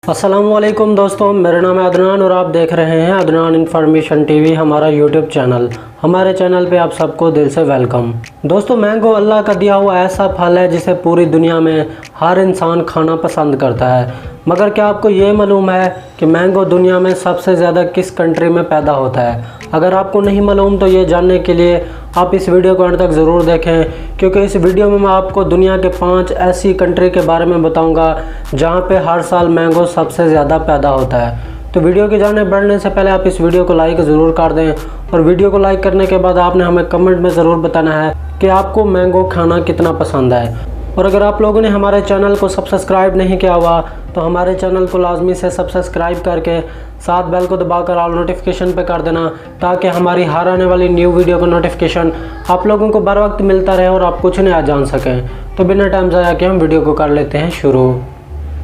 अस्सलामुअलैकुम दोस्तों, मेरा नाम है अदनान और आप देख रहे हैं अदनान इन्फॉर्मेशन टीवी, हमारा यूट्यूब चैनल। हमारे चैनल पे आप सबको दिल से वेलकम। दोस्तों, मैंगो अल्लाह का दिया हुआ ऐसा फल है जिसे पूरी दुनिया में हर इंसान खाना पसंद करता है। मगर क्या आपको ये मालूम है कि मैंगो दुनिया में सबसे ज़्यादा किस कंट्री में पैदा होता है? अगर आपको नहीं मालूम तो ये जानने के लिए आप इस वीडियो को अंत तक ज़रूर देखें, क्योंकि इस वीडियो में मैं आपको दुनिया के 5 ऐसी कंट्री के बारे में बताऊंगा जहां पे हर साल मैंगो सबसे ज़्यादा पैदा होता है। तो वीडियो की जाने बढ़ने से पहले आप इस वीडियो को लाइक ज़रूर कर दें, और वीडियो को लाइक करने के बाद आपने हमें कमेंट में ज़रूर बताना है कि आपको मैंगो खाना कितना पसंद है। और अगर आप लोगों ने हमारे चैनल को सब्सक्राइब नहीं किया हुआ तो हमारे चैनल को लाजमी से सब्सक्राइब करके साथ बेल को दबाकर ऑल नोटिफिकेशन पे कर देना, ताकि हमारी हर आने वाली न्यू वीडियो का नोटिफिकेशन आप लोगों को बर वक्त मिलता रहे और आप कुछ नया जान सकें। तो बिना टाइम ज़ाया के हम वीडियो को कर लेते हैं शुरू।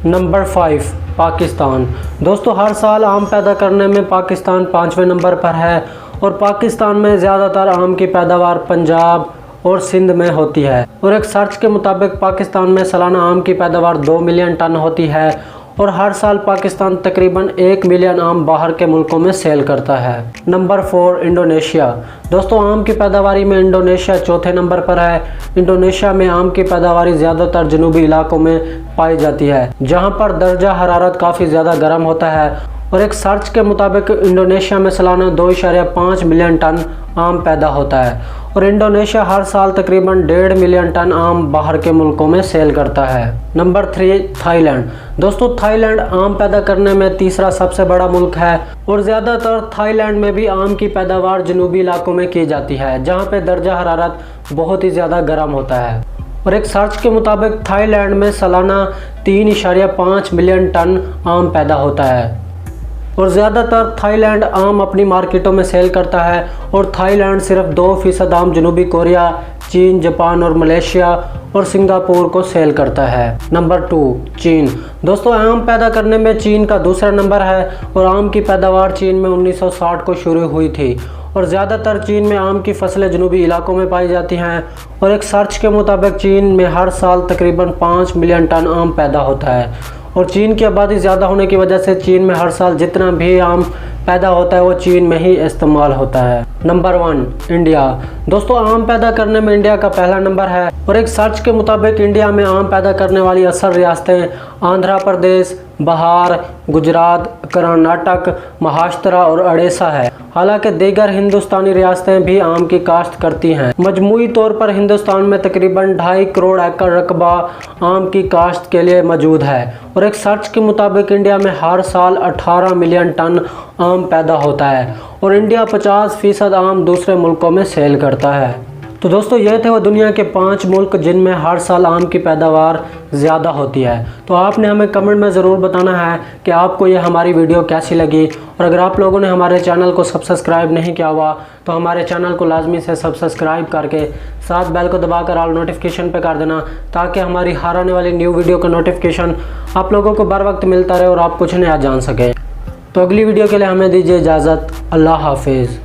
नंबर 5, पाकिस्तान। दोस्तों, हर साल आम पैदा करने में पाकिस्तान 5वें नंबर पर है, और पाकिस्तान में ज़्यादातर आम की पैदावार पंजाब और सिंध में होती है। और एक सर्च के मुताबिक पाकिस्तान में सालाना आम की पैदावार 2 मिलियन टन होती है, और हर साल पाकिस्तान तकरीबन 1 मिलियन आम बाहर के मुल्कों में सेल करता है। Number 4, Indonesia. दोस्तों, आम की पैदावारी में इंडोनेशिया चौथे नंबर पर है। इंडोनेशिया में आम की पैदावारी ज़्यादातर जनूबी इलाकों में पाई जाती है, जहां पर दर्जा हरारत काफ़ी ज़्यादा गर्म होता है। और एक सर्च के मुताबिक इंडोनेशिया में सालाना 2.5 मिलियन टन आम पैदा होता है, और इंडोनेशिया हर साल तकरीबन 1.5 मिलियन टन आम बाहर के मुल्कों में सेल करता है। Number 3, Thailand. दोस्तों, थाईलैंड आम पैदा करने में तीसरा सबसे बड़ा मुल्क है, और ज़्यादातर थाईलैंड में भी आम की पैदावार जनूबी इलाकों में की जाती है, जहाँ पे दर्जा हरारत बहुत ही ज़्यादा गर्म होता है। और एक सर्च के मुताबिक थाईलैंड में सालाना 3.5 मिलियन टन आम पैदा होता है, और ज़्यादातर थाईलैंड आम अपनी मार्केटों में सेल करता है। और थाईलैंड सिर्फ 2% आम जनूबी कोरिया, चीन, जापान और मलेशिया और सिंगापुर को सेल करता है। नंबर 2, चीन। दोस्तों, आम पैदा करने में चीन का दूसरा नंबर है, और आम की पैदावार चीन में 1960 को शुरू हुई थी, और ज़्यादातर चीन में आम की फसलें जनूबी इलाकों में पाई जाती हैं। और एक सर्च के मुताबिक चीन में हर साल तकरीबन 5 मिलियन टन आम पैदा होता है, और चीन की आबादी ज़्यादा होने की वजह से चीन में हर साल जितना भी आम पैदा होता है वो चीन में ही इस्तेमाल होता है। Number 1, India. दोस्तों, आम पैदा करने में इंडिया का पहला नंबर है, और एक सर्च के मुताबिक इंडिया में आम पैदा करने वाली असल रियासतें आंध्र प्रदेश, बिहार, गुजरात, कर्नाटक, महाराष्ट्र और उड़ीसा है। हालांकि दीगर हिंदुस्तानी रियासतें भी आम की काश्त करती हैं। मजमूई तौर पर हिंदुस्तान में तकरीबन 2.5 करोड़ एकड़ रकबा आम की काश्त के लिए मौजूद है, और एक सर्च के मुताबिक इंडिया में हर साल 18 मिलियन टन आम पैदा होता है, और इंडिया 50% आम दूसरे मुल्कों में सेल करता है। तो दोस्तों, ये थे वो दुनिया के 5 मुल्क जिनमें हर साल आम की पैदावार ज़्यादा होती है। तो आपने हमें कमेंट में ज़रूर बताना है कि आपको ये हमारी वीडियो कैसी लगी, और अगर आप लोगों ने हमारे चैनल को सब्सक्राइब नहीं किया हुआ तो हमारे चैनल को लाजमी से सब्सक्राइब करके साथ बेल को दबाकर ऑल नोटिफिकेशन पे कर देना, ताकि हमारी हर आने वाली न्यू वीडियो का नोटिफिकेशन आप लोगों को बर वक्त मिलता रहे और आप कुछ नया जान सकें। तो अगली वीडियो के लिए हमें दीजिए इजाज़त। अल्लाह हाफिज़।